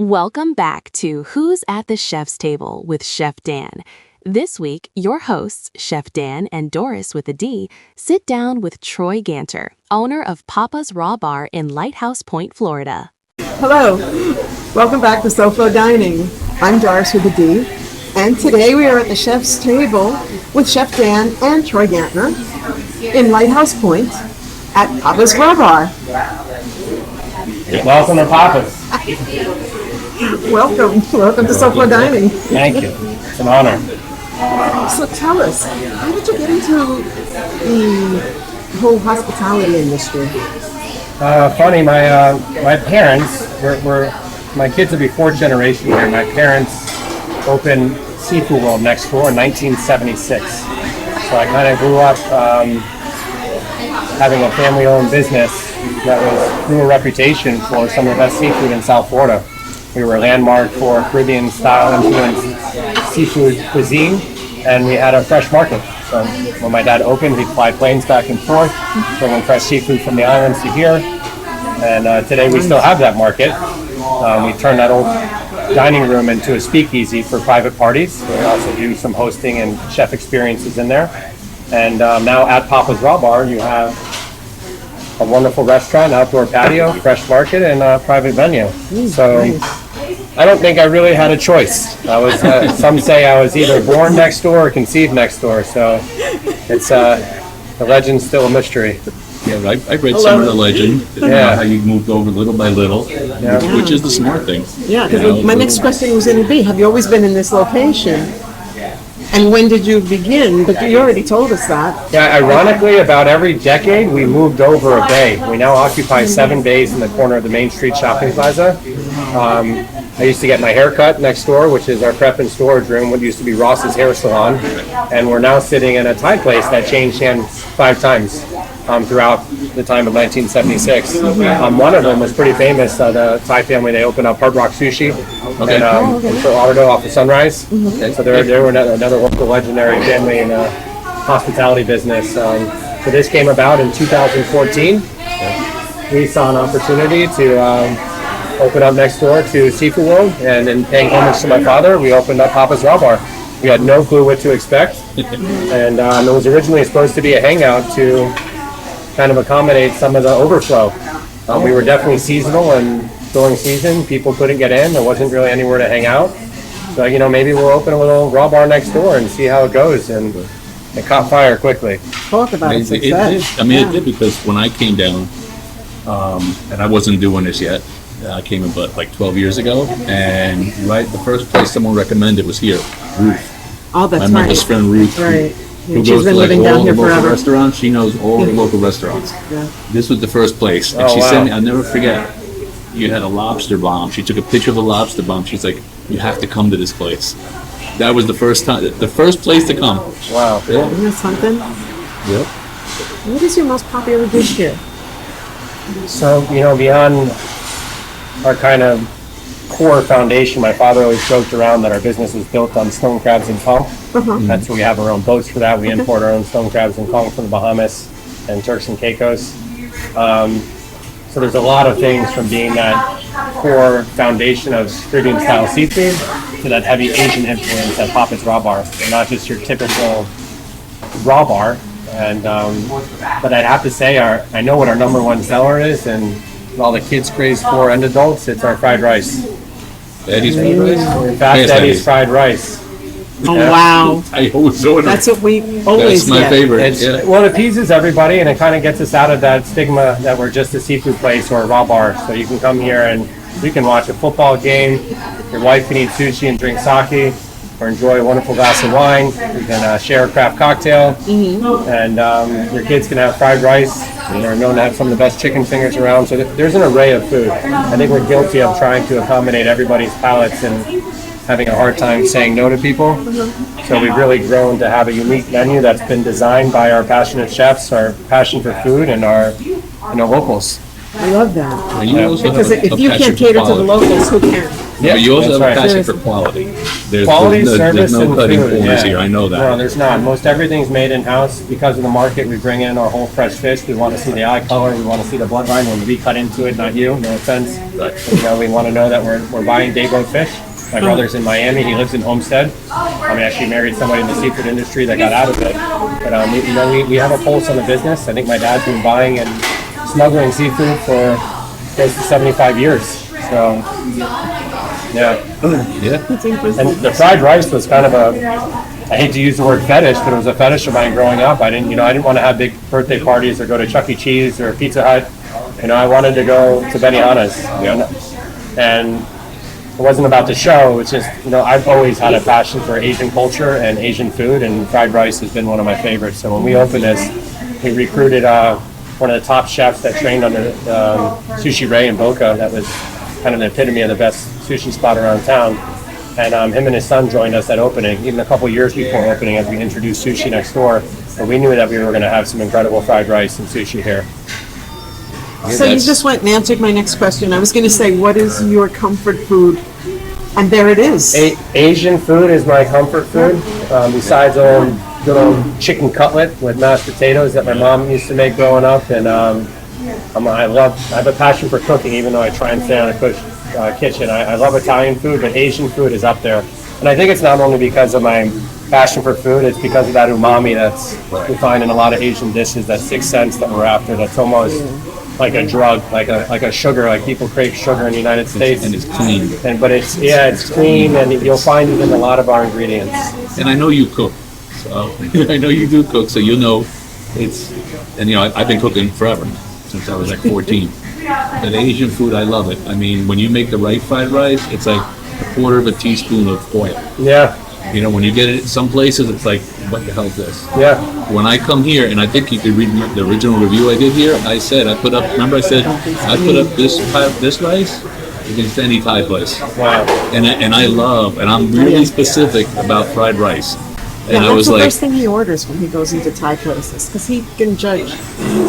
Welcome back to Who's at the Chef's Table with Chef Dan. This week, your hosts, Chef Dan and Doris with a D, sit down with Troy Ganter, owner of Papa's Raw Bar in Lighthouse Point, Florida. Hello, welcome back to SoFloDining. I'm Doris with a D, and today we are at the Chef's Table with Chef Dan and Troy Ganter in Lighthouse Point at Papa's Raw Bar. Welcome to Papa's. Welcome to SoFloDining. Thank you. It's an honor. So tell us, how did you get into the whole hospitality industry? Funny, my parents were my kids will be fourth generation here. My parents opened Seafood World next door in 1976. So I kind of grew up having a family-owned business that grew a reputation for some of the best seafood in South Florida. We were a landmark for Caribbean-style influenced seafood cuisine, and we had a fresh market. So when my dad opened, he'd fly planes back and forth, bringing fresh seafood from the islands to here. And today we still have that market. We turned that old dining room into a speakeasy for private parties. We also do some hosting and chef experiences in there. And now at Papa's Raw Bar, you have a wonderful restaurant, outdoor patio, fresh market, and a private venue. So I don't think I really had a choice. I was. Some say I was either born next door or conceived next door. So it's the legend's still a mystery. Yeah, I read some of the legend. Yeah. How you moved over little by little, which is the smart thing. Yeah, because my next question was going to be, have you always been in this location? And when did you begin? But you already told us that. Yeah, ironically, about every decade, we moved over a bay. We now occupy 7 bays in the corner of the Main Street Shopping Plaza. I used to get my hair cut next door, which is our prep and storage room, what used to be Ross's Hair Salon. And we're now sitting in a Thai place that changed hands 5 times throughout the time of 1976. One of them was pretty famous. The Thai family, they opened up Hard Rock Sushi in Fort Lauderdale off of Sunrise. So they were another local legendary family in the hospitality business. So this came about in 2014. We saw an opportunity to open up next door to Seafood World, and in paying homage to my father, we opened up Papa's Raw Bar. We had no clue what to expect, and it was originally supposed to be a hangout to kind of accommodate some of the overflow. We were definitely seasonal, and during season, people couldn't get in. There wasn't really anywhere to hang out. So, maybe we'll open a little raw bar next door and see how it goes, and it caught fire quickly. Talk about it. It did. I mean, it did, because when I came down, and I wasn't doing this yet, I came in about like 12 years ago, and the first place someone recommended was here, Ruth. Oh, that's my mother's friend Ruth. Right. Who She's goes been to living down all here the local forever. restaurants. She knows all the local restaurants. Yeah. This was the first place, and she sent me. I'll never forget. You had a Lobster Bomb. She took a picture of the Lobster Bomb. She's like, "You have to come to this place." That was the first time, the first place to come. Wow. Yeah. Isn't that something? Yep. What is your most popular dish here? So, beyond our kind of core foundation, my father always joked around that our business was built on stone crabs and conch. That's where we have our own boats for that. We import our own stone crabs and conch from the Bahamas and Turks and Caicos. So there's a lot of things, from being that core foundation of Caribbean-style seafood to that heavy Asian influence at Papa's Raw Bar. So not just your typical raw bar. And but I'd have to say, I know what our number one seller is, and all the kids craze for and adults, it's our fried rice. Eddie's fried rice. In fact, Yes, Eddie's fried rice. Oh, wow. I always order. That's what we always That's my get. favorite. Well, it appeases everybody, and it kind of gets us out of that stigma that we're just a seafood place or a raw bar. So you can come here and you can watch a football game, your wife can eat sushi and drink sake, or enjoy a wonderful glass of wine. You can share a craft cocktail, and your kids can have fried rice. They're known to have some of the best chicken fingers around. So there's an array of food. I think we're guilty of trying to accommodate everybody's palates and having a hard time saying no to people. So we've really grown to have a unique menu that's been designed by our passionate chefs, our passion for food, and our locals. I love that. You also Because have a if you passion can't for cater to the quality. locals, who can? Yeah, But you also that's have a right. passion for quality. Quality, There's service, no and cutting food. corners Yeah. here. I know that. No, there's not. Most everything's made in-house. Because of the market, we bring in our whole fresh fish. We want to see the eye color. We want to see the bloodline when we cut into it, not you. No offense. Right. You know, we want to know that we're buying day-boat fish. My brother's in Miami. He lives in Homestead. I actually married somebody in the seafood industry that got out of it. But we have a pulse on the business. I think my dad's been buying and smuggling seafood for close to 75 years. So, yeah. Yeah. And the fried rice was kind of I hate to use the word fetish, but it was a fetish of mine growing up. I didn't want to have big birthday parties or go to Chuck E. Cheese or Pizza Hut. I wanted to go to Benihana's. And it wasn't about the show. It's just, I've always had a passion for Asian culture and Asian food, and fried rice has been one of my favorites. So when we opened this, we recruited one of the top chefs that trained under Sushi Ray in Boca. That was kind of the epitome of the best sushi spot around town. And him and his son joined us at opening, even a couple years before opening, as we introduced sushi next door. But we knew that we were going to have some incredible fried rice and sushi here. So you just went and answered my next question. I was going to say, what is your comfort food? And there it is. Asian food is my comfort food. Besides good old chicken cutlet with mashed potatoes that my mom used to make growing up, and I have a passion for cooking, even though I try and stay out of the kitchen. I love Italian food, but Asian food is up there. And I think it's not only because of my passion for food, it's because of that umami we find in a lot of Asian dishes, that sixth sense that we're after, that's almost like a drug, like a sugar, like people crave sugar in the United States. And it's clean. But it's clean, and you'll find it in a lot of our ingredients. And I know you cook. So I know you do cook, so you know I've been cooking forever, since I was like 14. But Asian food, I love it. I mean, when you make the right fried rice, it's like a quarter of a teaspoon of oil. Yeah. When you get it some places, it's like, what the hell is this? Yeah. When I come here, and I think you could read the original review I did here, I put up this rice against any Thai place. Wow. And I'm really specific about fried rice. And Yeah, I that's was the like, first thing he orders when he goes into Thai places, because he can judge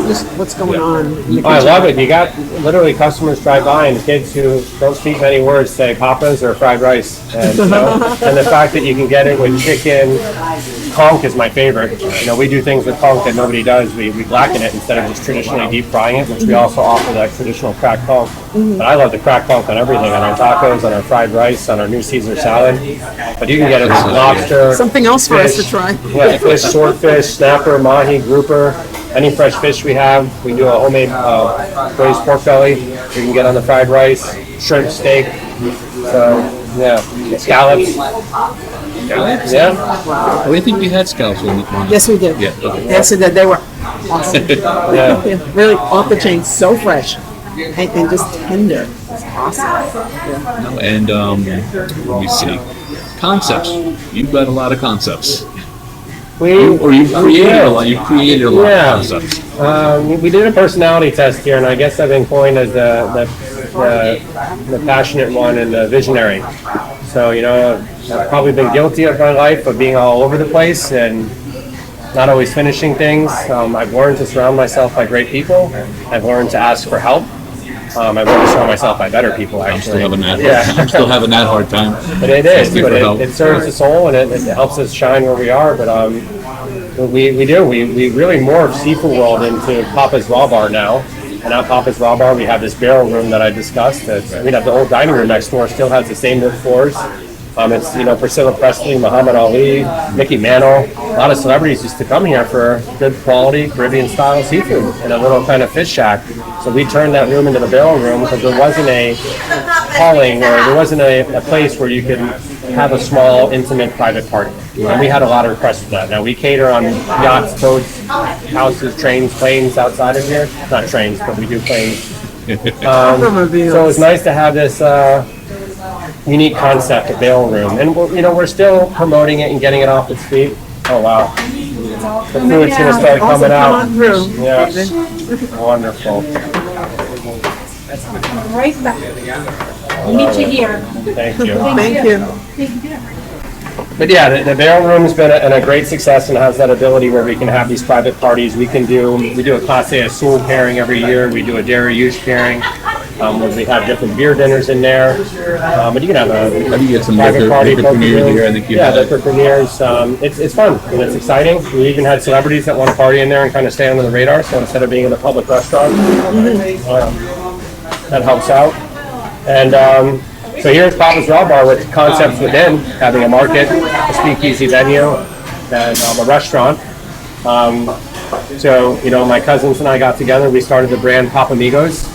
just what's going on. In the I kitchen. love it. You got literally customers drive by, and kids who don't speak many words say papas or fried rice. And, and the fact that you can get it with chicken, conch is my favorite. We do things with conch that nobody does. We blacken it instead of just traditionally deep frying it, which we also offer that traditional cracked conch. But I love the cracked conch on everything, on our tacos, on our fried rice, on our new Caesar salad. But you can get it with lobster. Something else for us to fish, try. Yeah, fish, swordfish, snapper, mahi, grouper, any fresh fish we have. We do a homemade braised pork belly. You can get on the fried rice, shrimp steak. So, yeah, scallops. Yeah. I think we had scallops on the Yes, we did. Yeah. Okay. Yes, we did. They were awesome. Yeah. Yeah, really off the chain, so fresh and just tender. It's awesome. And let me see. Concepts. You've got a lot of concepts. You created a lot. You created a lot of concepts. We did a personality test here, and I guess I've been coined as the passionate one and the visionary. So, I've probably been guilty of my life of being all over the place and not always finishing things. I've learned to surround myself by great people. I've learned to ask for help. I've learned to surround myself by better people, actually. I'm still having that hard time. But it is. Asking But for help. it serves the soul, and it helps us shine where we are. But we really morphed seafood world into Papa's Raw Bar now. And at Papa's Raw Bar, we have this barrel room that I discussed. We have the old dining room next door, still has the same wood floors. It's, Priscilla Presley, Muhammad Ali, Mickey Mantle. A lot of celebrities used to come here for good quality Caribbean-style seafood in a little kind of fish shack. So we turned that room into the barrel room because there wasn't a calling, or there wasn't a place where you could have a small, intimate, private party. And we had a lot of requests for that. Now, we cater on yachts, boats, houses, trains, planes outside of here. Not trains, but we do planes. So it's nice to have this unique concept of barrel room, and we're still promoting it and getting it off its feet. Oh wow, the food's gonna start coming out. Yeah, wonderful. Right back. We'll meet you here. Thank you. Thank you. But yeah, the barrel room's been a great success and has that ability where we can have these private parties. We do a Class A Azul pairing every year. We do a Dairy Use pairing. We have different beer dinners in there, but you can have a How do you get some private party, liquor premiere here? I think you had liquor premieres. It's fun and it's exciting. We even had celebrities that want to party in there and kind of stay under the radar. So instead of being in a public restaurant, that helps out. And so here's Papa's Raw Bar with concepts within, having a market, a speakeasy venue, and a restaurant. So, my cousins and I got together, we started the brand Papamigos,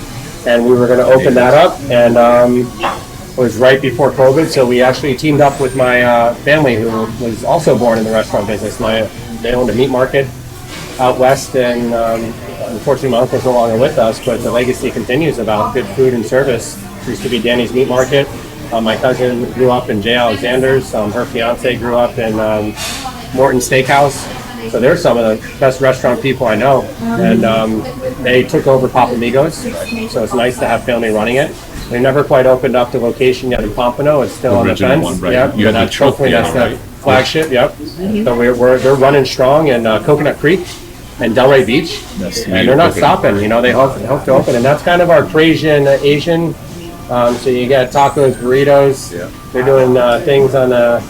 and we were going to open that up, and it was right before COVID, so we actually teamed up with my family, who was also born in the restaurant business. They owned a meat market out west, and unfortunately my uncle's no longer with us, but the legacy continues about good food and service. It used to be Danny's Meat Market. My cousin grew up in J. Alexander's. Her fiance grew up in Morton Steakhouse. So they're some of the best restaurant people I know, and they took over Papamigos, so it's nice to have family running it. They never quite opened up the location yet in Pompano. It's still on the fence. One, right? Yep. You had the trophy, that's right? the flagship. Yep. So they're running strong in Coconut Creek and Delray Beach, and they're not stopping. They hope to open, and that's kind of our Cajun Asian. So you get tacos, burritos. Yeah. They're doing things on the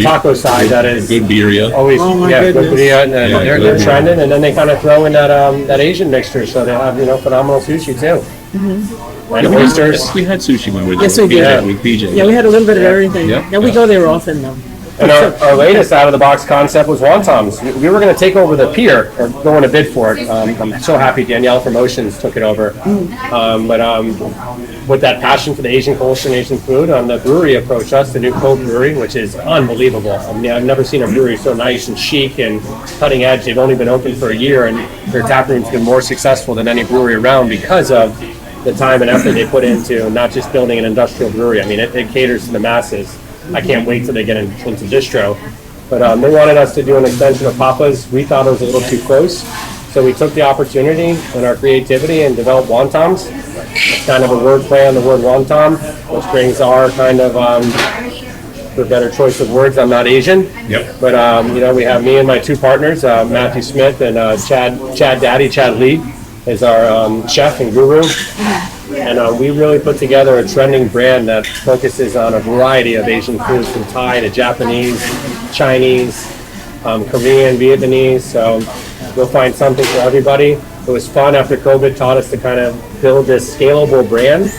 taco side that is good birria. Always, good birria, and they're good. trending. And then they kind of throw in that Asian mixture, so they have phenomenal sushi too. And oysters. We had sushi when we were Yes, we did. with PJ. Yeah, we had a little bit of everything. Yeah. Yeah, we go there often though. And our latest out-of-the-box concept was wontons. We were going to take over the pier, or go in a bid for it. I'm so happy Danielle from Oceans took it over. But with that passion for the Asian culture and Asian food, the brewery approached us, the new Cove Brewery, which is unbelievable. I mean, I've never seen a brewery so nice and chic and cutting edge. They've only been open for a year, and their tap room's been more successful than any brewery around because of the time and effort they put into not just building an industrial brewery. I mean, it caters to the masses. I can't wait till they get into distro. But they wanted us to do an extension of Papa's. We thought it was a little too close. So we took the opportunity and our creativity and developed wontons. It's kind of a word play on the word wonton, which brings our kind of, for a better choice of words, I'm not Asian. Yep. But, we have me and my two partners, Matthew Smith and Chad Lee is our chef and guru. And we really put together a trending brand that focuses on a variety of Asian foods, from Thai to Japanese, Chinese, Korean, Vietnamese. So you'll find something for everybody. It was fun after COVID taught us to kind of build this scalable brand.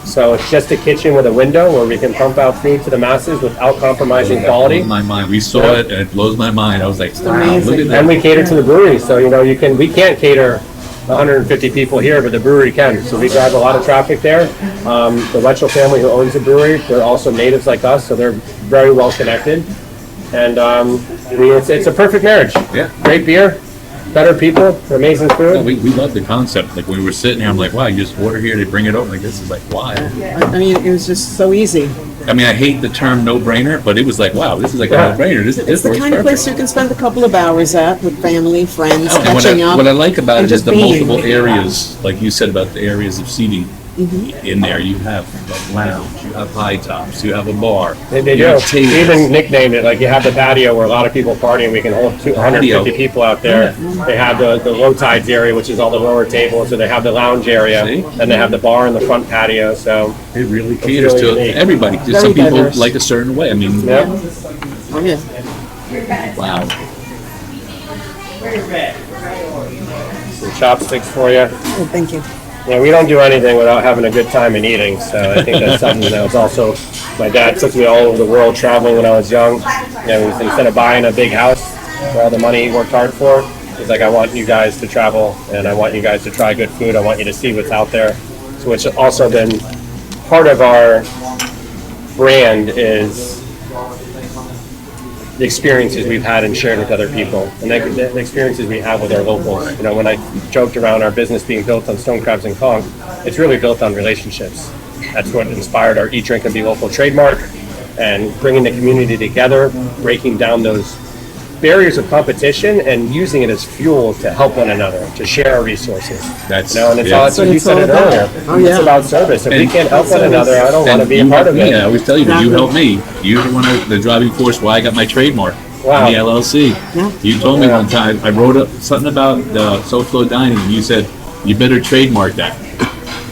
So it's just a kitchen with a window where we can pump out food to the masses without compromising quality. Blows my mind. We saw it, and it blows my mind. I was like, wow, look at that. And we cater to the brewery, so we can't cater 150 people here, but the brewery can. So we drive a lot of traffic there. The Letchell family who owns the brewery, they're also natives like us, so they're very well connected. And it's a perfect marriage. Yeah. Great beer, better people, amazing food. No, we love the concept. Like when we were sitting here, I'm like, wow, you just order here, they bring it over. Like, this is like, wow. I mean, it was just so easy. I mean, I hate the term no-brainer, but it was like, wow, this is like a no-brainer. This It's the works kind of place you perfect. can spend a couple of hours at with family, friends, And catching up. what I like about and it is just the being. multiple areas, like you said about the areas of seating. In there, you have a lounge, you have high tops, you have a bar. They you do. have tables. They even nicknamed it, like you have the patio where a lot of people party and we can hold 250 people out there. They have the low tides area, which is all the lower tables, so they have the lounge area, See? and they have the bar in the front patio, so. It really caters really to unique. everybody. Just Very some people diverse. like a certain way. I mean, Yep. Oh, yeah. wow. Some chopsticks for you. Oh, thank you. Yeah, we don't do anything without having a good time and eating, so I think that's something that was also, my dad took me all over the world traveling when I was young. Instead of buying a big house for all the money he worked hard for, he's like, I want you guys to travel, and I want you guys to try good food, I want you to see what's out there. So it's also been part of our brand is the experiences we've had and shared with other people, and the experiences we have with our locals. When I joked around our business being built on stone crabs and conch, it's really built on relationships. That's what inspired our Eat, Drink, and Be Local trademark, and bringing the community together, breaking down those barriers of competition and using it as fuel to help one another, to share our resources. That's and it's yeah. all, so you It's said all it about. earlier. Oh, yeah. It's about service. If we And- can't help one another, I don't want to be a part of it. Yeah, I always tell you that. You helped me. You're the one the driving force why I got my trademark. Wow. The LLC. Yeah. You told me one time, I wrote up something about the SoFloDining, and you said, you better trademark that.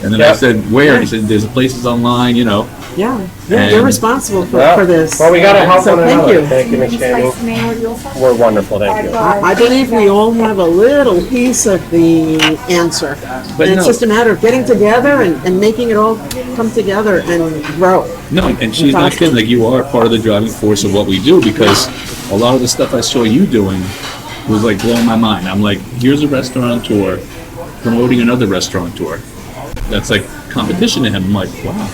And then Yeah. I said, where? And he said, there's places online, you know. Yeah, you're And- responsible Yeah. for this. Well, we got to help So one thank another. you. Thank you, Ms. Channing. We're wonderful. Thank you. I believe we all have a little piece of the answer. But And it's no. just a matter of getting together and making it all come together and grow. No, and she's not kidding. Like, you are part of the driving force of what we do, because a lot of the stuff I saw you doing was like blowing my mind. I'm like, here's a restaurateur promoting another restaurateur. That's like competition to him. I'm like, wow.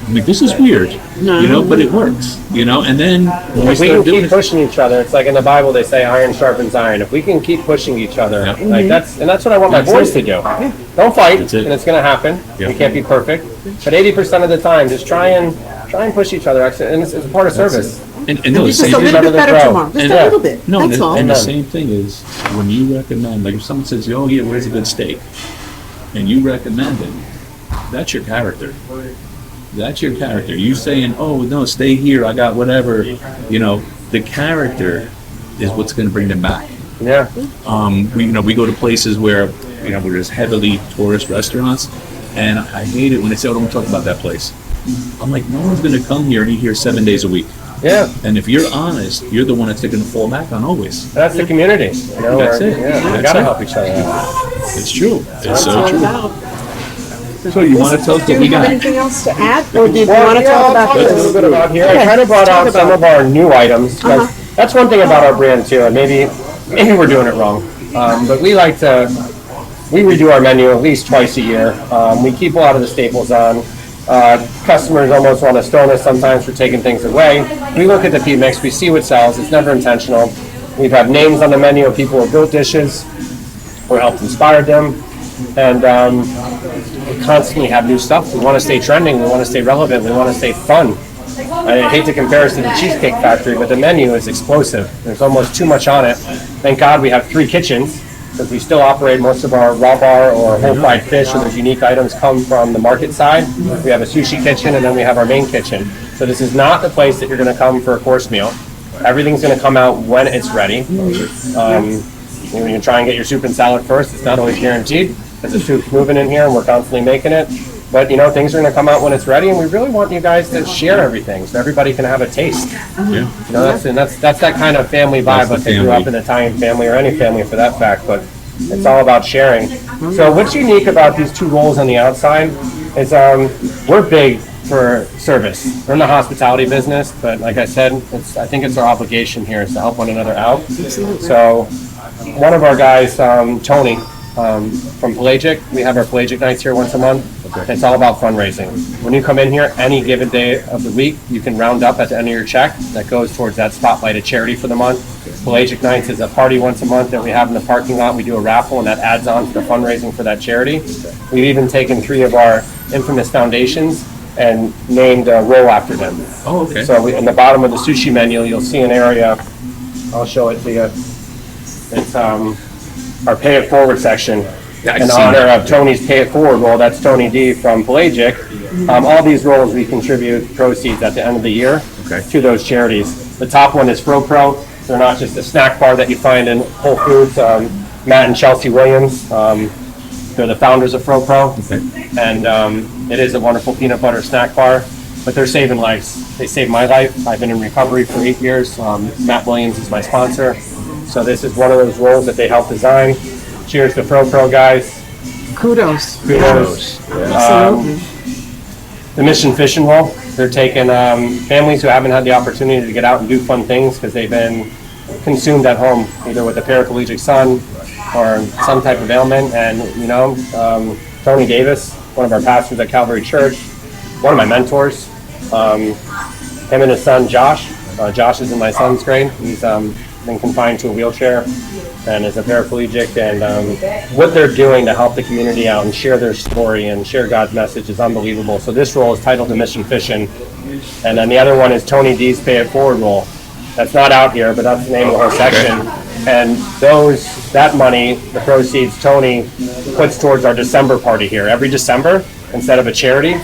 I'm like, this is weird, you know, but it works, you know. And then when we If we can start doing keep it, pushing each other, it's like in the Bible they say iron sharpens iron. If we can keep pushing each other, Yeah. like that's what I want my That's boys it. to do. Don't fight, That's it. and it's going to happen. Yeah. We can't be perfect, but 80% of the time, just try and push each other, and it's a part of service. and no, the Just same a little Each bit other better grow. tomorrow, just And- a little bit, No, that's all. and the Amen. same thing is when you recommend, like if someone says, oh yeah, where's a good steak? And you recommend it, that's your character. That's your character. You saying, oh no, stay here, I got whatever, you know, the character is what's going to bring them back. Yeah, We go to places where, where there's heavily tourist restaurants, and I hate it when they say, oh, don't talk about that place. I'm like, no one's going to come here and eat here 7 days a week. yeah. And if you're honest, you're the one that's going to fall back on always. That's the community. You know, That's where- it. Yeah, we That's got to it. help each other out. It's true. It's so All true. about. So you want to tell us Do what we you have got? anything else to add, or did you Well, want to yeah, talk I'll about talk a little this? bit about here. I Okay, kind of brought talk out some about of our new items. 'Cause that's one thing about our brand too, and maybe we're doing it wrong. But we redo our menu at least twice a year. We keep a lot of the staples on. Customers almost want to stone us sometimes for taking things away. We look at the P mix, we see what sells. It's never intentional. We've had names on the menu of people who built dishes or helped inspire them, and we constantly have new stuff. We want to stay trending. We want to stay relevant. We want to stay fun. I hate to compare us to the Cheesecake Factory, but the menu is explosive. There's almost too much on it. Thank God we have 3 kitchens, because we still operate most of our raw bar or whole fried fish, or those unique items come from the market side. We have a sushi kitchen, and then we have our main kitchen. So this is not the place that you're going to come for a course meal. Everything's going to come out when it's ready. You can try and get your soup and salad first. It's not always guaranteed, because the soup's moving in here and we're constantly making it. But things are going to come out when it's ready, and we really want you guys to share everything so everybody can have a taste. Yeah. That's that kind of family vibe. That's the If they grew family. up in an Italian family, or any family for that fact, but it's all about sharing. So what's unique about these 2 rolls on the outside is we're big for service. We're in the hospitality business, but like I said, I think it's our obligation here is to help one another out. So one of our guys, Tony, from Pelagic, we have our Pelagic nights here once a month. It's all about fundraising. When you come in here, any given day of the week, you can round up at the end of your check. That goes towards that spotlighted charity for the month. Pelagic nights is a party once a month that we have in the parking lot. We do a raffle, and that adds on to the fundraising for that charity. We've even taken 3 of our infamous foundations and named a roll after them. Oh, okay. So in the bottom of the sushi menu, you'll see an area. I'll show it to you. It's our Pay It Forward section. Yeah, I In see honor that. of Tony's Pay It Forward roll, that's Tony D from Pelagic. All these rolls, we contribute proceeds at the end of the year Okay. to those charities. The top one is FroPro. They're not just a snack bar that you find in Whole Foods. Matt and Chelsea Williams, they're the founders of FroPro. Okay. And it is a wonderful peanut butter snack bar, but they're saving lives. They saved my life. I've been in recovery for 8 years. Matt Williams is my sponsor. So this is one of those rolls that they helped design. Cheers to FroPro, guys. Kudos. Kudos. Absolutely. The Mission Fishing Roll, they're taking families who haven't had the opportunity to get out and do fun things because they've been consumed at home, either with a paraplegic son or some type of ailment. And, Tony Davis, one of our pastors at Calvary Church, one of my mentors, him and his son, Josh. Josh is in my son's grade. He's been confined to a wheelchair and is a paraplegic. And what they're doing to help the community out and share their story and share God's message is unbelievable. So this roll is titled The Mission Fishing. And then the other one is Tony D's Pay It Forward roll. That's not out here, but that's the name of the whole section. And that money, the proceeds, Tony puts towards our December party here. Every December, instead of a charity,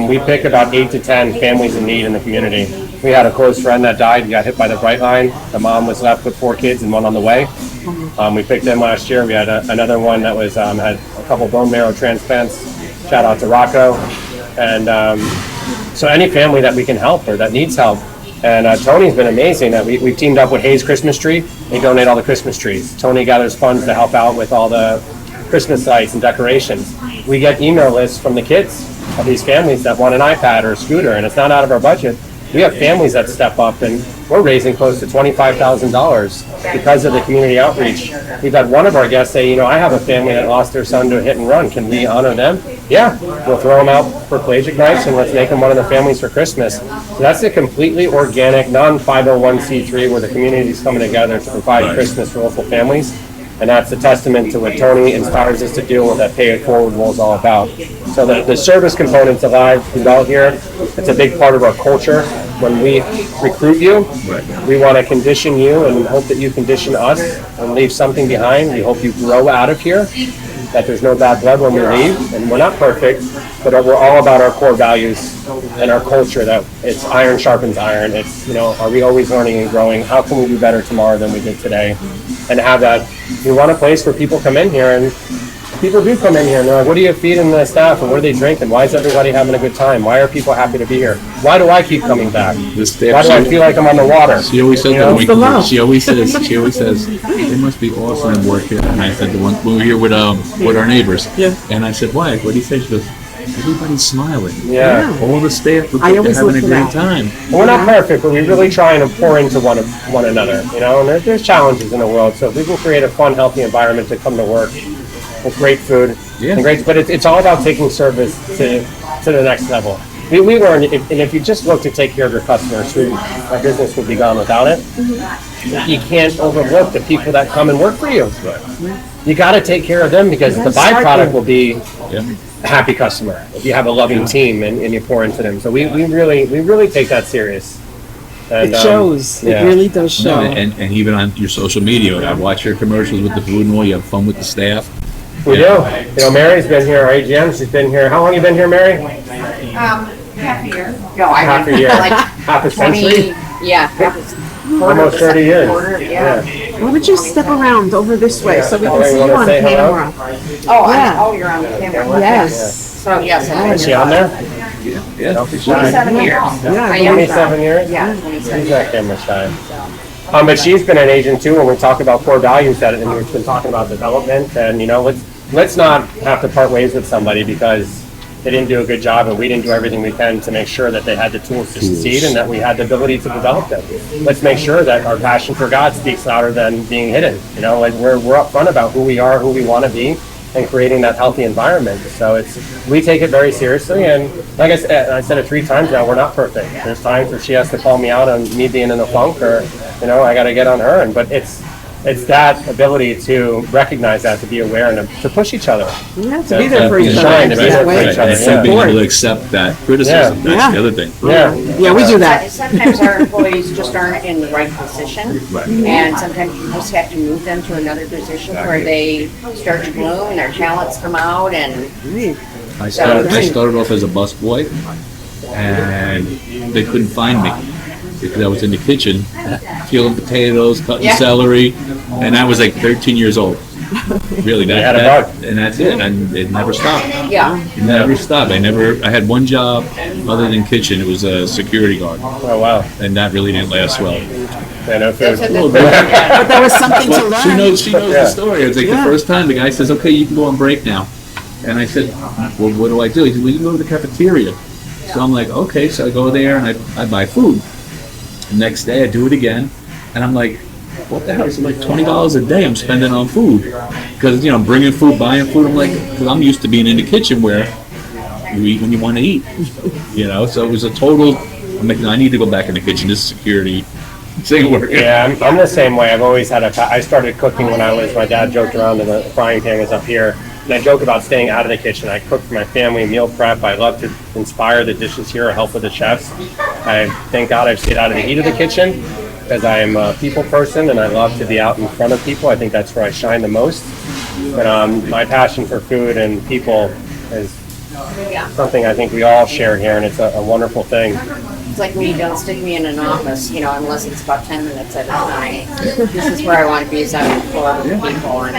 we pick about 8 to 10 families in need in the community. We had a close friend that died. He got hit by the bright line. The mom was left with 4 kids and one on the way. We picked them last year. We had another one that was had a couple bone marrow transplants. Shout out to Rocco. And so any family that we can help or that needs help. And Tony's been amazing. That we've teamed up with Hayes Christmas Tree. They donate all the Christmas trees. Tony gathers funds to help out with all the Christmas lights and decorations. We get email lists from the kids of these families that want an iPad or a scooter, and it's not out of our budget. We have families that step up, and we're raising close to $25,000 because of the community outreach. We've had one of our guests say, I have a family that lost their son to a hit and run. Can we honor them? Yeah, we'll throw them out for pelagic nights, and let's make them one of the families for Christmas. So that's a completely organic, non-501c3 where the community is coming together to provide Christmas for local families. And that's a testament to what Tony inspires us to do, what that Pay It Forward role is all about. So the service component's alive and well here. It's a big part of our culture. When we recruit you, we want to condition you and hope that you condition us and leave something behind. We hope you grow out of here, that there's no bad blood when we leave. And we're not perfect, but we're all about our core values and our culture, that it's iron sharpens iron. It's, are we always learning and growing? How can we do better tomorrow than we did today? And have that, we want a place where people come in here, and people do come in here and they're like, what are you feeding the staff and what are they drinking? Why is everybody having a good time? Why are people happy to be here? Why do I keep coming back? Why do I feel like I'm on the water? She always said that. She always says, it must be awesome to work here. And I said, when we were here with our neighbors, and I said, why? What do you say? She goes, everybody's smiling. Yeah. All the staff look like they're having a great time. We're not perfect, but we really try and pour into one another, and there's challenges in the world. So if we can create a fun, healthy environment to come to work with great food, and but it's all about taking service to the next level. We learned, and if you just look to take care of your customers, my business would be gone without it. You can't overlook the people that come and work for you. You got to take care of them, because the byproduct will be a happy customer if you have a loving team and you pour into them. So we really take that serious. And, it shows. It really does show. And even on your social media, I watch your commercials with the food and all. You have fun with the staff. We do. Mary's been here, our AGM. She's been here. How long have you been here, Mary? Half a year. No, half a year. Half a century? Almost 30 years. Why don't you step around over this way so we can see you on camera? You're on the camera. Yes. So, yes. Is she on there? Yeah. 27 years. Yeah. 27 years? Yeah, 27 She's not camera shy. But she's been an agent too when we talk about core values, and we've been talking about development, and let's not have to part ways with somebody because they didn't do a good job and we didn't do everything we can to make sure that they had the tools to succeed and that we had the ability to develop them. Let's make sure that our passion for God speaks louder than being hidden. We're upfront about who we are, who we want to be, and creating that healthy environment. So we take it very seriously, and like I said it 3 times now, we're not perfect. There's times where she has to call me out on me being in a funk, or I got to get on her, but it's that ability to recognize that, to be aware, and to push each other. Yeah, to be there for each other. Shine, to be there for each other. And being able to accept that criticism, that's the other thing. Yeah, we do that. Sometimes our employees just aren't in the right position, and sometimes you just have to move them to another position where they start to bloom and their talents come out. And I started off as a busboy, and they couldn't find me because I was in the kitchen peeling potatoes, cutting celery, and I was like 13 years old. Really, and that's it. And it never stopped. Yeah. It never stopped. I had one job other than kitchen. It was a security guard. Oh wow! And that really didn't last well. But there was something to learn. She knows the story. It was like the first time the guy says, "Okay, you can go on break now," and I said, "Well, what do I do?" He said, "Well, you can go to the cafeteria." So I'm like, "Okay," so I go there and I buy food. The next day I do it again, and I'm like, what the hell? It's like $20 a day I'm spending on food, because I'm bringing food, buying food. I'm like, because I'm used to being in the kitchen where you eat when you want to eat, So it was a total. I'm like, no, I need to go back in the kitchen. This security thing working. Yeah, I'm the same way. I've always had I started cooking when my dad joked around and the frying pan was up here. And I joke about staying out of the kitchen. I cook for my family, meal prep. I love to inspire the dishes here or help with the chefs. Thank God I've stayed out of the heat of the kitchen, because I am a people person and I love to be out in front of people. I think that's where I shine the most. And my passion for food and people is something I think we all share here, and it's a wonderful thing. It's like me, don't stick me in an office, you know, unless it's about 10 minutes at a time. This is where I want to be, is on the floor with people. And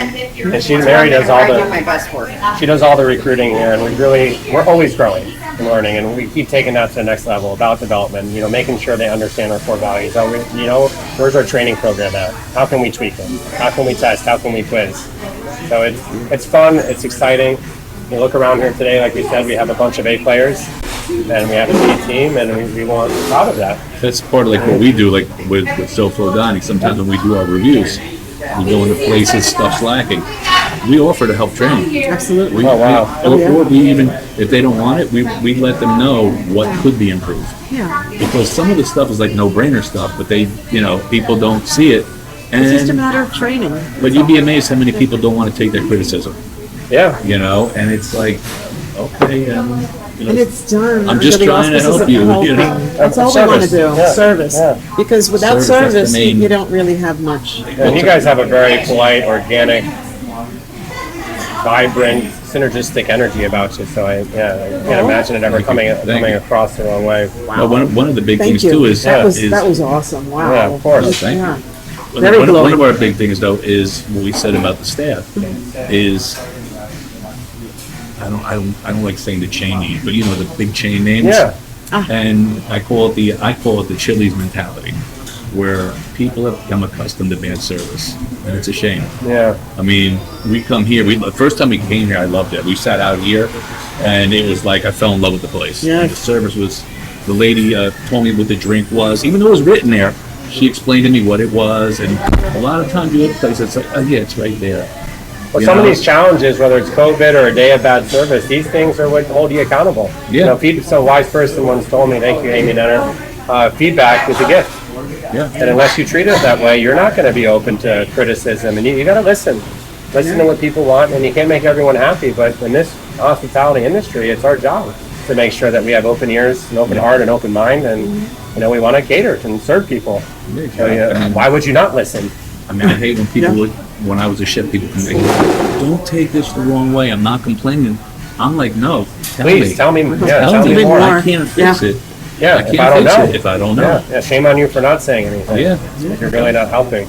Mary does all I do my best work. she does all the recruiting here, and we're always growing and learning, and we keep taking that to the next level about development, you know, making sure they understand our core values. You know, where's our training program at? How can we tweak them? How can we test? How can we quiz? So it's fun, it's exciting. You look around here today, like we said, we have a bunch of A players, and we have a B team, and we want proud of that. That's part of like what we do, like with SoFloDining. Sometimes when we do our reviews, we go into places, stuff's lacking. We offer to help train. Absolutely. Oh, wow. Or we even, if they don't want it, we let them know what could be improved. Yeah. Because some of the stuff is like no-brainer stuff, but people don't see it. It's just a matter of training. But you'd be amazed how many people don't want to take their criticism. Yeah. You know, and it's like, okay, And it's done. I'm just under the trying to auspices help of you, helping. you know. That's all we want to do. Yeah. Service. Yeah. Because without Service, that's the service, main- you don't really have much. And you guys have a very polite, organic, vibrant, synergistic energy about you. So I can't imagine it ever coming across the wrong way. Well, one of the big Thank things you. too is that was awesome. Wow. Yeah, of course. Thank you. Yeah. One glowing. of our big things though is what we said about the staff is I don't like saying the chain name, but you know the big chain names. Yeah. And I call it the Chili's mentality, where people have become accustomed to bad service, and it's a shame. Yeah. I mean, we come here. The first time we came here, I loved it. We sat out here, and it was like I fell in love with the place. Yeah. And the service was. The lady told me what the drink was, even though it was written there. She explained to me what it was, and a lot of times you go to places, it's like, oh yeah, it's right there. Well, You some of know? these challenges, whether it's COVID or a day of bad service, these things are what hold you accountable. Yeah. You know, so a wise person once told me, thank you, Amy Nenner, feedback is a gift. Yeah. And unless you treat it that way, you're not going to be open to criticism. And you got to listen. Listen to what people want, and you can't make everyone happy. But in this hospitality industry, it's our job to make sure that we have open ears, an open heart, and open mind, and you know we want to cater and serve people. So, why would you not listen? I mean, I hate when people would, when I was a chef, people can make, don't take this the wrong way. I'm not complaining. I'm like, no, Please tell me. Yeah, tell me me more. more. I can't fix it. Yeah, I if can't I don't fix know. it if I don't know. Yeah, shame on you for not saying anything. Yeah. If you're really not helping.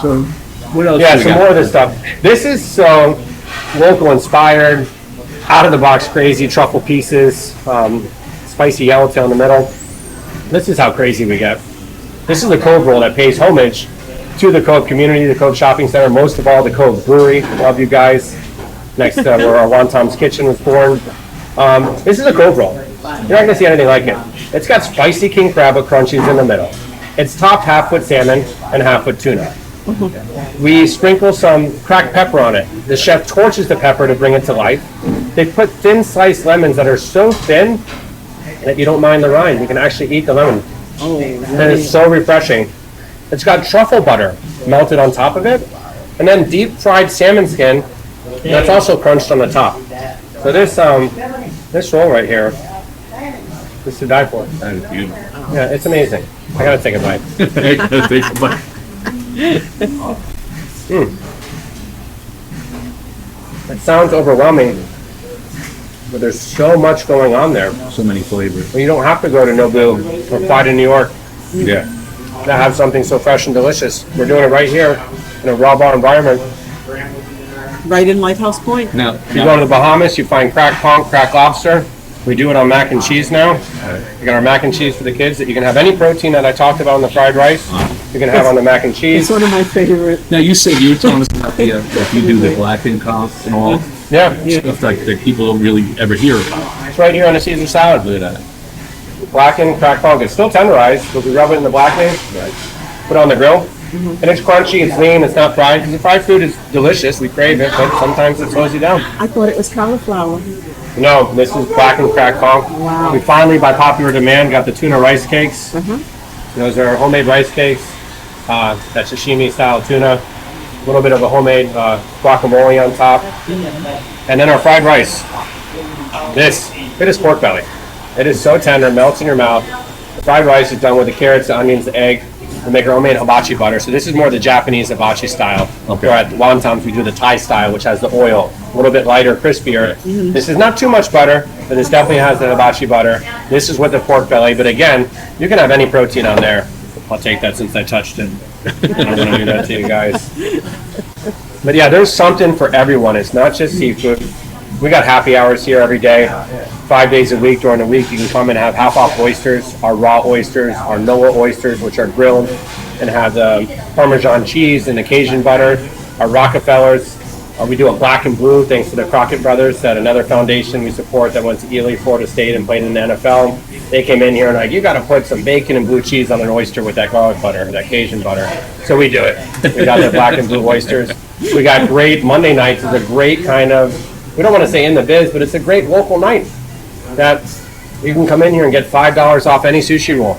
So, what else? Yeah, do we some got? more of this stuff. This is so local inspired, out of the box crazy truffle pieces, spicy yellowtail in the middle. This is how crazy we get. This is the Cove roll that pays homage to the Cove community, the Cove Shopping Center, most of all the Cove Brewery. Love you guys. Next where our Wontom's Kitchen was born. This is a Cove roll. You're not going to see anything like it. It's got spicy king crab with crunchies in the middle. It's topped half-foot salmon and half-foot tuna. We sprinkle some cracked pepper on it. The chef torches the pepper to bring it to life. They put thin sliced lemons that are so thin that you don't mind the rind. You can actually eat the lemon. And it's so refreshing. It's got truffle butter melted on top of it, and then deep fried salmon skin that's also crunched on the top. So this roll right here, this is to die for. That is beautiful. Yeah, it's amazing. I gotta take a bite. It sounds overwhelming, but there's so much going on there. So many flavors. Well, you don't have to go to Nobu or fly to New York Yeah. to have something so fresh and delicious. We're doing it right here in a raw bar environment. Right in Lighthouse Point. Now, If you go to the Bahamas, you find cracked conch, cracked lobster. We do it on mac and cheese now. We got our mac and cheese for the kids that you can have any protein that I talked about in the fried rice. You can have on the mac and It's cheese. one of my favorite. now you said you were telling us about the that you do the blackened conch and all Yeah, stuff that people don't really ever hear about. it's right here on the Caesar salad. Look at that. Blackened cracked conch. It's still tenderized, but we rub it in the blackening, put it on the grill. And it's crunchy, it's lean, it's not fried. Because the fried food is delicious, we crave it, but sometimes it slows you down. I thought it was cauliflower. No, this is blackened cracked conch. Wow. We finally, by popular demand, got the tuna rice cakes. Those are homemade rice cakes. That sashimi style tuna. A little bit of a homemade guacamole on top. And then our fried rice. It is pork belly. It is so tender, melts in your mouth. The fried rice is done with the carrots, the onions, the egg. We make our homemade hibachi butter. So this is more the Japanese hibachi style. Okay. Or at Wontons we do the Thai style, which has the oil, a little bit lighter, crispier. This is not too much butter. but this definitely has the hibachi butter. This is with the pork belly, but again, you can have any protein on there. I'll take that since I touched it. I don't want to do that to you guys. But yeah, there's something for everyone. It's not just seafood. We got happy hours here every day, 5 days a week. During the week, you can come and have half-off oysters, our raw oysters, our Noah oysters, which are grilled and have the Parmesan cheese and the Cajun butter, our Rockefellers. We do a black and blue thanks to the Crockett brothers, that another foundation we support that went to Ely, Florida State and played in the NFL. They came in here and like, you got to put some bacon and blue cheese on an oyster with that garlic butter, that Cajun butter. So we do it. We got the black and blue oysters. We got great, Monday nights is a great kind of, we don't want to say in the biz, but it's a great local night that you can come in here and get $5 off any sushi roll,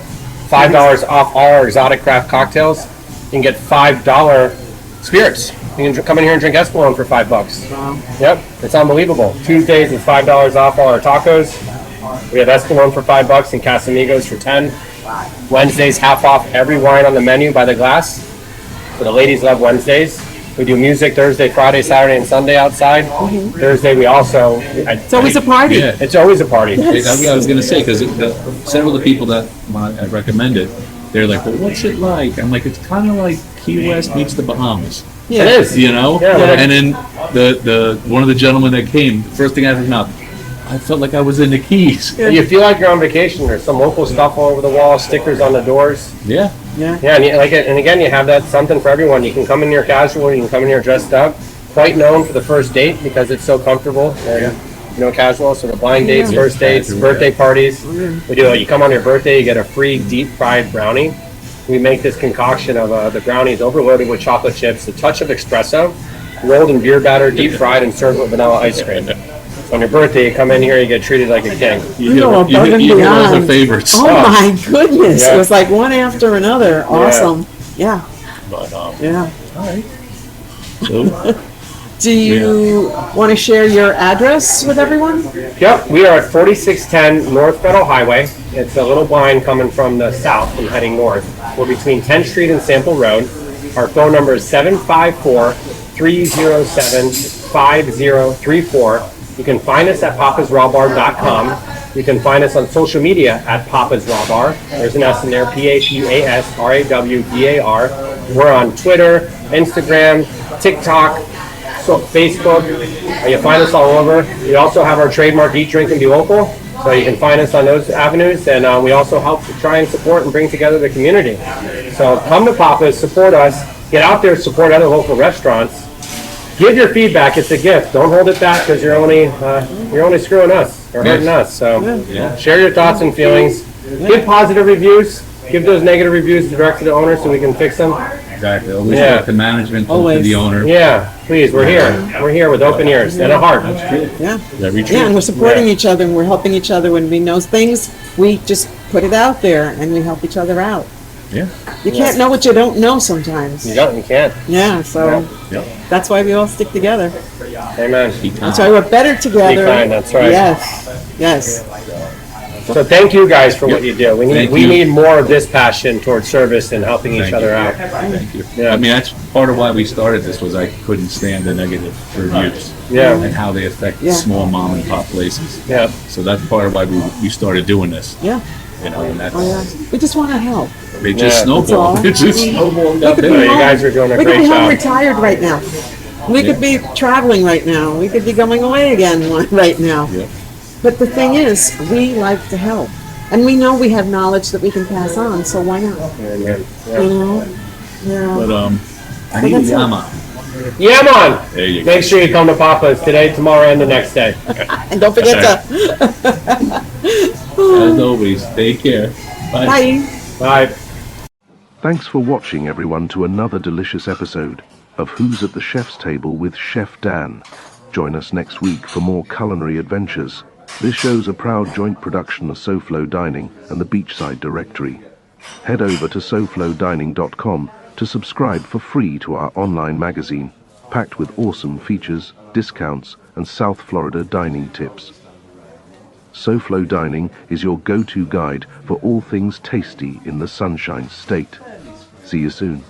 $5 off all our exotic craft cocktails. You can get $5 spirits. You can come in here and drink Espolon for $5. Wow. Yep, it's unbelievable. Tuesdays is $5 off all our tacos. We have Espolon for $5 and Casamigos for $10. Wednesdays half off every wine on the menu by the glass. So the ladies love Wednesdays. We do music Thursday, Friday, Saturday, and Sunday outside. Thursday we also. It's always a party. Yeah. It's always a party. Yes. I was going to say, because several of the people that I recommended, they're like, well, what's it like? I'm like, it's kind of like Key West meets the Bahamas. Yeah. It is. You know? Yeah. And then the one of the gentlemen that came, the first thing out of his mouth, I felt like I was in the Keys. Yeah. You feel like you're on vacation. There's some local stuff all over the wall, stickers on the doors. Yeah. Yeah. Yeah, and again, you have that something for everyone. You can come in here casual, you can come in here dressed up. Quite known for the first date because it's so comfortable and casual. So the blind dates, first dates, birthday parties. We do. You come on your birthday, you get a free deep fried brownie. We make this concoction of the brownies overloaded with chocolate chips, a touch of espresso, rolled in beer batter, deep fried, and served with vanilla ice cream. So on your birthday, you come in here, you get treated like a king. You get all the favorites. Oh my goodness! Yeah. It was like one after another. Awesome. Yeah. But, Yeah. all right. So, Do you want to share your address with everyone? Yep, we are at 4610 North Federal Highway. It's a little blind coming from the south and heading north. We're between 10th Street and Sample Road. Our phone number is 754-307-5034. You can find us at papasrawbar.com. You can find us on social media at Papa's Raw Bar. There's an S in there, PAPASRAWBAR. We're on Twitter, Instagram, TikTok, Facebook. You find us all over. We also have our trademark Eat, Drink, and Be Local. So you can find us on those avenues. And we also help to try and support and bring together the community. So come to Papa's, support us. Get out there, support other local restaurants. Give your feedback. It's a gift. Don't hold it back because you're only screwing us or hurting us. So share your thoughts and feelings. Give positive reviews. Give those negative reviews direct to the owner so we can fix them. exactly. Always talk to management, talk to the owner. Yeah, please. We're here. We're here with open ears and a heart. Yeah. Very true. Yeah, and we're supporting each other and we're helping each other when we know things. We just put it out there and we help each other out. Yeah. You can't know what you don't know sometimes. You don't. You can't. Yeah, so Yeah. that's why we all stick together. Amen. That's why we're better together. Be kind, that's right. Yes, yes. So thank you guys for what you do. We Thank we you. need more of this passion towards service and helping each other out. Thank you. Yeah. I mean, that's part of why we started this, was I couldn't stand the negative reviews. Yeah. And how they affect Yeah. small mom and pop places. Yeah. So that's part of why we started doing this. Yeah. You know, and that's, Oh, yeah. We just want to help. it just Yeah. snowballed. That's It just snowballed We up could be So there. you home. guys are doing a We could great be home job. retired right now. We could be traveling right now. We could be going away again right now. Yeah. But the thing is, we like to help. And we know we have knowledge that we can pass on, so why not? Amen. You Yeah. know? Yeah. But I need a that's it. Yama. Yeah, man. There you go. Make sure you come to Papa's today, tomorrow, and the next day. And don't forget to. As always, take care. Bye. Bye. Bye. Thanks for watching, everyone, to another delicious episode of Who's at the Chef's Table with Chef Dan. Join us next week for more culinary adventures. This show's a proud joint production of SoFloDining and the Beachside Directory. Head over to SoFloDining.com to subscribe for free to our online magazine, packed with awesome features, discounts, and South Florida dining tips. SoFloDining is your go-to guide for all things tasty in the Sunshine State. See you soon.